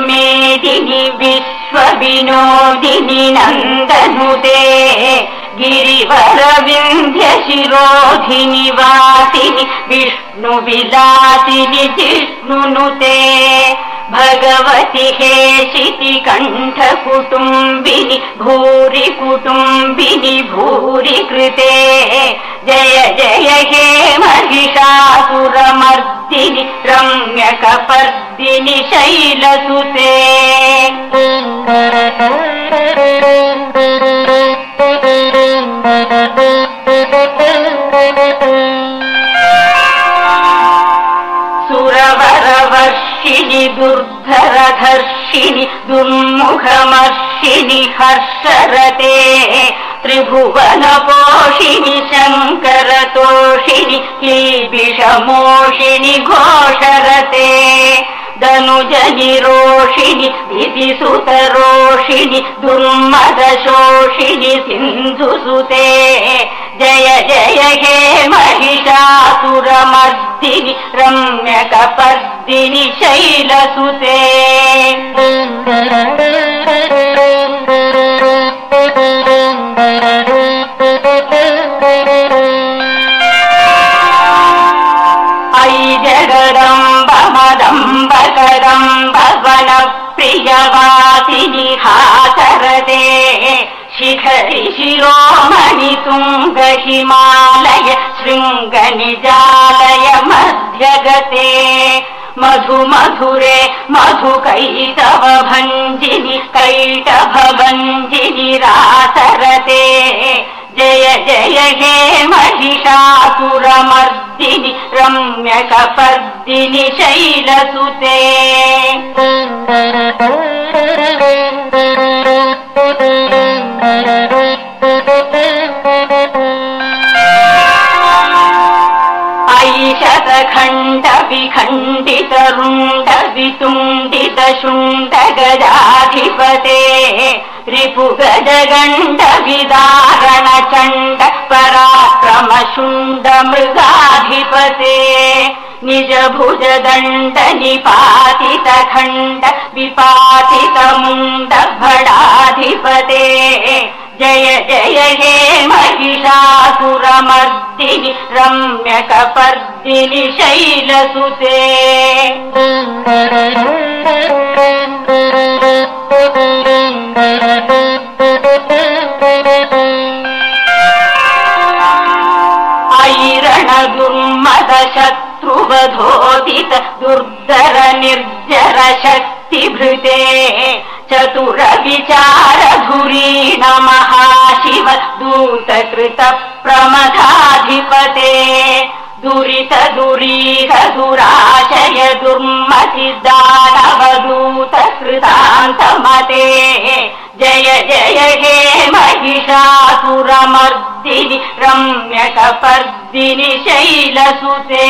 मेदिनि विश्वविनोदिनि नन्दनुते गिरिवरविन्ध्यशिरोधिनि वासिनि विष्णुविलासिनि जिष्णुनुते भगवति हेशिति कण्ठकुटुम्बिनि भूरि कुटुम्बिनि भूरि कृते जय जय हे महिषासुरमर्दिनि रम्यकपर्दिनि शैलसुते सुरवरवर्षिणि दुर्धरधर्षिणि दुर्मुखमर्षिणि हर्षरते त्रिभुवनपोषिणि शङ्करतोषिणि कीबिषमोषिणि घोषरते धनुजनिरोषिणि दितिसुतरोषिणि दुर्मदशोषिणि सिन्धुसुते जय जय हे महिषासुरमर्दिनि रम्यकपर्दिनि शैलसुते मदम्बकदम्ब वनप्रियवासिनि हासरते शिखरि शिरोमणि तुङ्ग हिमालय शृङ्गनिजालय मध्यगते मधुमधुरे मधुकैटभ भञ्जिनि कैटभभञ्जिनि रासरते जय जय हे महिषासुरमर्दिनि रम्यकपर्दिनि शैलसुते ऐशतखण्ड विखण्डित रुण्ड वितुण्डित शुण्ड गजाधिपते रिपुगजगण्ड विदारण चण्ड पराक्रम शुण्ड मृगाधिपते निज भुज दण्ड निपातित खण्ड विपातित मुण्ड भडाधिपते जय जय हे महिषासुरमर्दिनि रम्यकपर्दिनि शैलसुते ऐरण दुर्मद शत्रुवधोदित दुर्धर निर्जर शक्तिभृते चतुर विचार धुरीण महाशिव दूतकृत प्रमथाधिपते दुरित दुरीह दुराशय दुर्मति दानवदूत कृतान्तमते जय जय हे महिषासुरमर्दिनि रम्यकपर्दिनि शैलसुते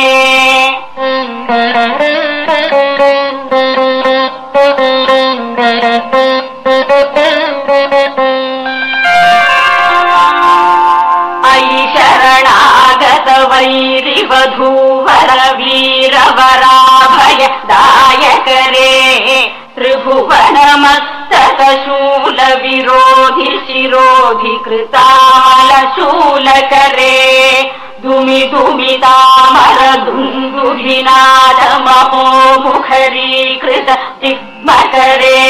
वैरिवधूवर वीरवराभय दायकरे त्रिभुवनमस्तक शूल विरोधि शिरोधि कृतामल शूलकरे दुमि दुमितामर दुन्दुभिनाद महो मुखरीकृत जिह्मकरे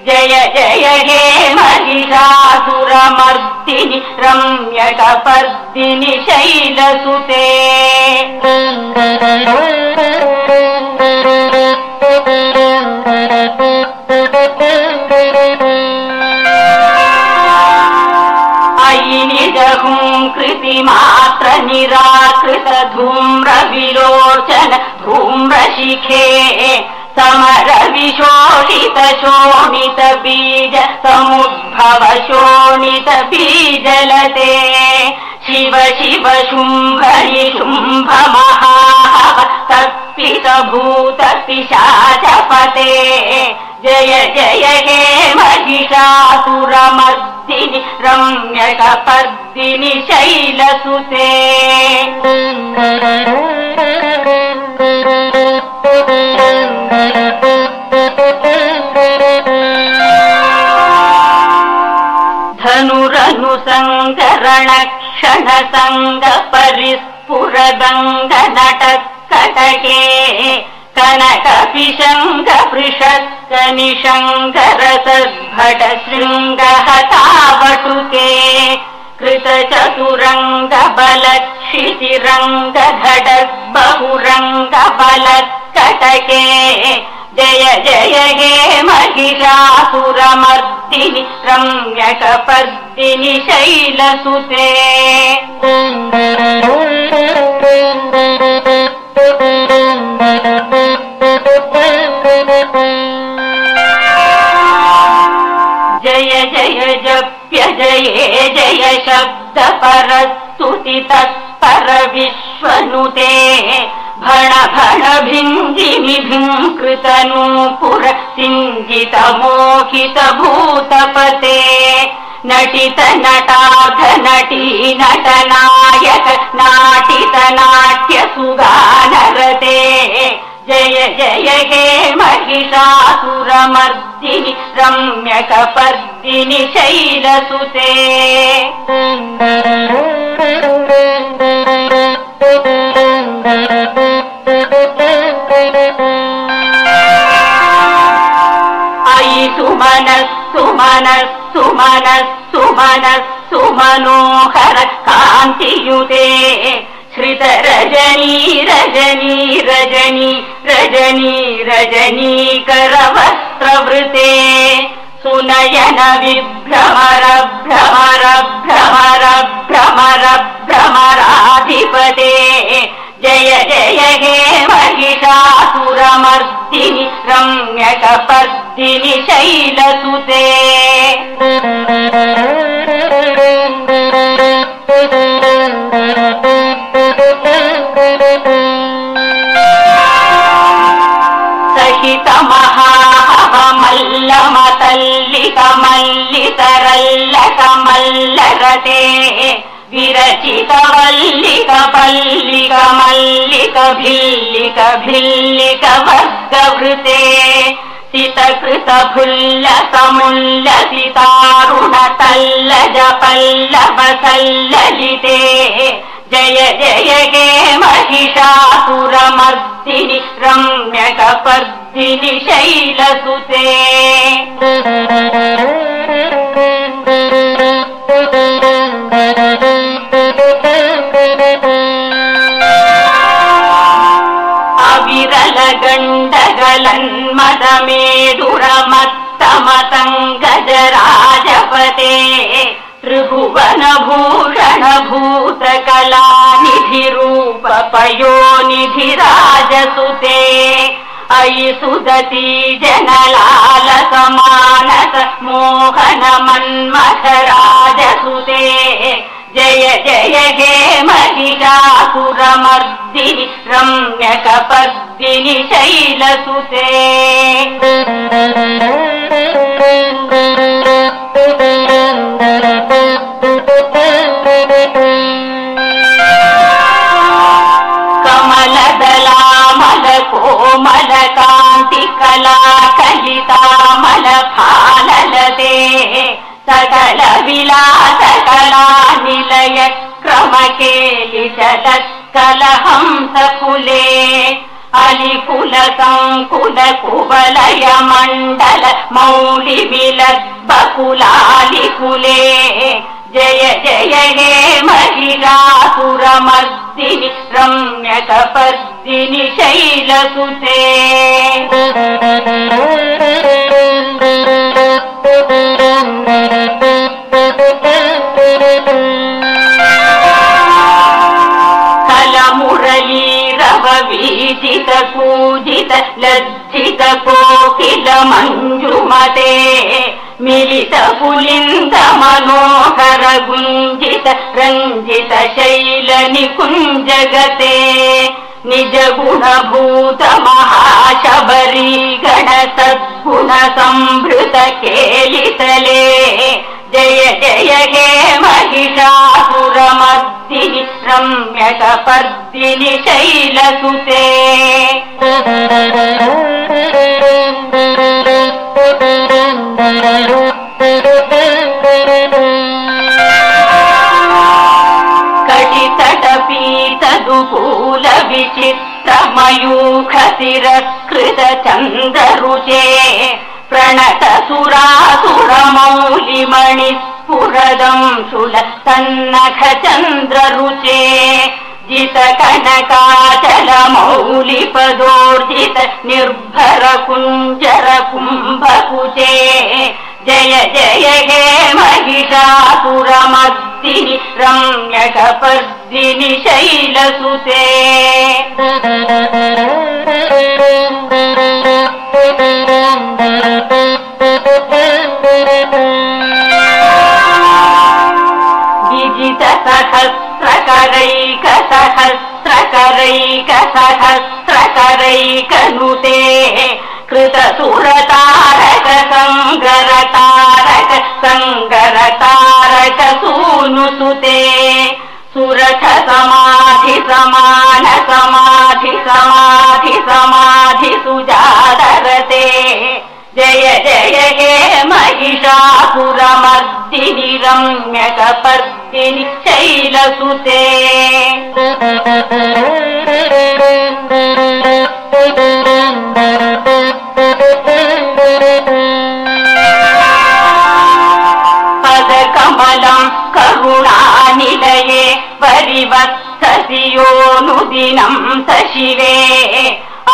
जय जय हे महिषासुरमर्दिनि रम्यकपर्दिनि शैलसुते अयि निजहुङ्कृतिमात्र निराकृत धूम्र विलोचन धूम्रशिखे समर विशोषित शोणित बीज समुद्भव शोणित बीजलते शिव शिव शुम्भ निशुम्भ महाहव तप्पित भूत पिशाचपते जय जय हे महिषासुरमर्दिनि रम्यकपर्दिनि शैलसुते ಸಂಗರಣ ಕ್ಷಣ ಸಂಗ ಪರಿಸ್ಫುರದಂಗ ನಟಕಟಕೆ ಕನಕ ಪಿಶಂಗ ಪೃಷತ್ಕ ನಿಶಂಕರ ಸದ್ಭಟ ಶೃಂಗ ಹತಾವಟುಕೆ ಕೃತ ಚತುರಂಗ ಬಲ ಕ್ಷಿತಿರಂಗ ಧಡ ಬಹುರಂಗ ಬಲ ಕಟಕೆ ಜಯ ಜಯ ಹೇ ಮಹಿಷಾಸುರಮರ್ದಿನಿ ರಮ್ಯಕ ಪರ್ದಿನಿ ಶೈಲಸುತೆ ಜಯ ಜಯ ಜಪ್ಯ ಜಯೇ ಜಯ ಶಬ್ದ ಪರಸ್ತುತಿ ತತ್ಪರ ವಿಶ್ವನುತೆ ಭಣ ಭಣ ಭಿಂಜಿಮಿ ಭಿಂಕೃತ ನೂಪುರ ಸಿಂಜಿತ ಮೋಹಿತ ಭೂತಪತೆ ನಟಿತ ನಟಾರ್ಧ ನಟಿ ನಟನಾಯಕ ನಾಟಿತ ನಾಟ್ಯ ಸುಗಾನರತೆ ಜಯ ಜಯ ಹೇ ಮಹಿಷಾಸುರಮರ್ದಿನಿ ರಮ್ಯಕ ಪರ್ದಿನಿ ಶೈಲಸುತೆ ಅಯಿ ಸುಮನಸ್ಸು ಮನಸ್ಸು ಮನಸ್ಸು ಮನಸ್ಸು ಮನೋಹರ ಕಾಂತಿಯುತೆ ಶ್ರಿತ ರಜನಿ ರಜನಿ ರಜನಿ ರಜನಿ ರಜನೀಕರ ವಸ್ತ್ರವೃತೆ ಸುನಯನ ವಿಭ್ರಮರ ಭ್ರಮರ ಭ್ರಮರ ಭ್ರಮರ ಭ್ರಮರಾಧಿಪತೆ ಜಯ ಜಯ ಹೇ ಮಹಿಷಾಸುರಮರ್ದಿನಿ ರಮ್ಯಕ ಪರ್ದಿನಿ ಶೈಲಸುತೆ ಸಹಿತ ಮಹಾಹವ ಮಲ್ಲ ಮತಲ್ಲಿಕ ಮಲ್ಲಿತರಲ್ಲಕ ಮಲ್ಲರತೆ ವಿರಚಿತ ವಲ್ಲಿಕ ಪಲ್ಲಿಕ ಮಲ್ಲಿಕ ಭಿಲ್ಲಿಕ ಭಿಲ್ಲಿಕ ವರ್ಗವೃತೆ ಸಿತಕೃತ ಫುಲ್ಲ ಸಮುಲ್ಲ ಸಿತಾರುಣ ತಲ್ಲಜ ಪಲ್ಲವ ಸಲ್ಲಲಿತೆ ಜಯ ಜಯ ಹೇ ಮಹಿಷಾಸುರಮರ್ದಿನಿ ರಮ್ಯಕ ಪರ್ದಿನಿ ಶೈಲಸುತೆ ಅವಿರಲ ಗಂಡಗಲನ್ಮದ ಮೇದುರ ಮತ್ತ ಮತಂಗಜ ರಾಜಪತೆ ತ್ರಿಭುವನ ಭೂಷಣ ಭೂತ ಕಲಾನಿಧಿ ರೂಪ ಪಯೋನಿಧಿ ರಾಜಸುತೆ ಅಯಿ ಸುದತಿ ಜನಲಾಲ ಸಮಾನಸ ಮೋಹನ ಮನ್ಮಥ ರಾಜಸುತೆ ಜಯ ಜಯ ಹೇ ಮಹಿಷಾಸುರಮರ್ದಿನಿ ರಮ್ಯಕ ಪರ್ದಿನಿ ಶೈಲಸುತೆ ಕಮಲದಲಾಮಲ ಕೋಮಲ ಕಾಂತಿ ಕಲಾ ಕಲಿತಾಮಲ ಫಾಲಲತೆ ಸಕಲ ವಿಲಾಸ ಕಲಾ ನಿಲಯ ಕ್ರಮ ಕೇಲಿಸಲತ್ಕಲ ಹಂಸ ಕುಲೆ ಅಲಿಕುಲ ಸಂಕುಲ ಕುವಲಯ ಮಂಡಲ ಮೌಲಿ ವಿಲದ್ಬಕುಲಾಲಿಕುಲೆ ಜಯ ಜಯ ಹೇ ಮಹಿಷಾಸುರಮರ್ದಿನಿ ರಮ್ಯಕ ಪರ್ದಿನಿ ಶೈಲಸುತೆ ಕಲಮುರಳೀರವ ವೀಜಿತ ಕೂಜಿತ ಲಜ್ಜಿತ ಕೋಕಿಲ ಮಂಜುಮತೆ ಮಿಲಿತ ಪುಲಿಂದ ಮನೋಹರ ಗುಂಜಿತ ರಂಜಿತ ಶೈಲ ನಿಕುಂಜಗತೆ ನಿಜ ಗುಣಭೂತ ಮಹಾಶಬರಿ ಗಣ ಸದ್ಗುಣ ಸಂಭೃತ ಕೇಲಿಸಲೇ ಜಯ ಜಯ ಹೇ ಮಹಿಷಾಸುರಮರ್ದಿನಿ ರಮ್ಯಕ ಪರ್ದಿನಿ ಶೈಲಸುತೆ मरुकूल विचित्रमयूख तिरस्कृत चन्द्ररुचे प्रणत सुरासुरमौलिमणि स्फुरदंशुल सन्नख चन्द्ररुचे जित कनकाचल मौलिपदोर्जित निर्भर कुञ्जर कुम्भकुचे जय जय हे महिषासुरमर्दिनि रम्यकपर्दिनि शैलसुते विजित सहस्रकरैकनुते कृत सुरतारक संगरतारक सूनुसुते सुरथ समाधि समान समाधि सुजादरते जय जय हे महिषासुरमर्दिनि रम्यकपर्दिनि शैलसुते पदकमलं करुणानिलये परिवत्ससि योऽनुदिनं सशिवे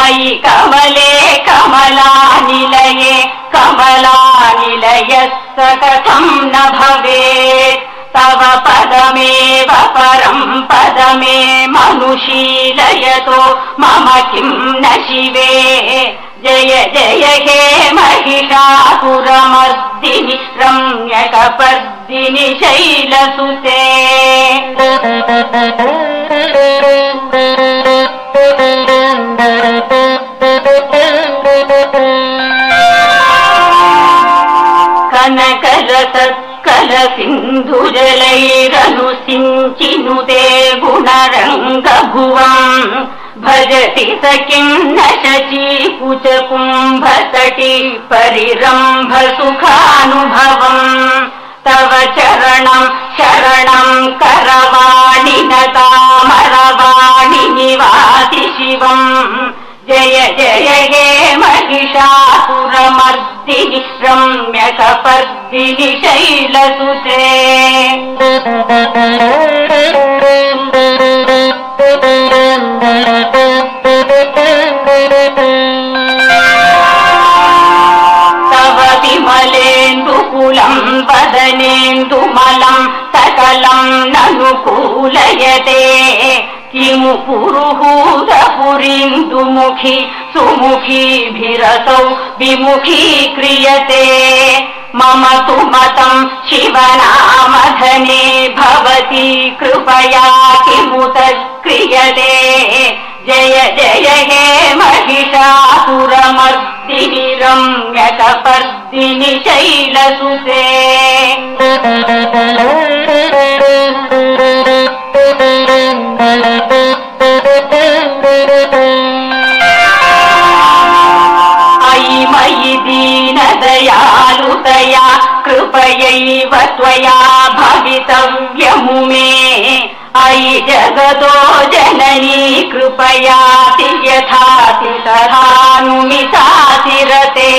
अयि कमले कमलानिलये कमलानिलयस्य कथं न भवेत् तव पदमेव परं पदमे मनुशीलयतो मम किं न शिवे जय जय हे महिषासुरमर्दिनि रम्यकपर्दिनि शैलसुते कनकरसत्कलसिन्धुजलैरनुसिञ्चिनुते गुणरङ्गभुवम् भजति स किं न शचीकुचकुम्भतटी परिरम्भ सुखानुभवम् तव चरणं शरणं करवाणि न तामरवाणि निवासि शिवम् जय जय हे महिषासुरमर्दिनि रम्यकपर्दिनि शैलसुते तव विमलेन्दुकुलं वदनेन्दुमलं सकलं ननुकूलयते किमु पुरुहूतपुरीन्दुमुखी सुमुखीभिरसौ विमुखीक्रियते मम तु मतं शिवनामधने भवती कृपया किमुत क्रियते जय जय हे महिषासुरमर्दिनि रम्यकपर्दिनि शैलसुते अयि मयि दीनदयालुतया कृपयैव त्वया भवितव्यमुमे अयि जगतो जननी कृपयाति यथाति तथानुमिताति रते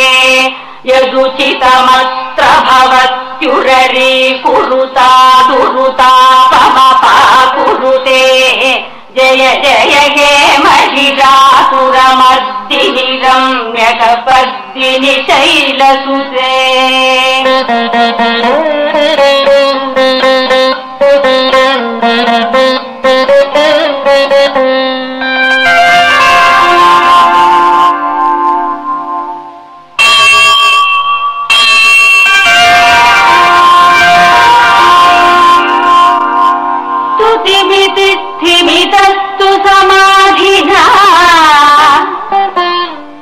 यदुचितमत्र भवत्युररी कुरुता दुरुतापमपा कुरुते जय जय हे महिषासुरमर्दिनि रम्यकपर्दिनि शैलसुते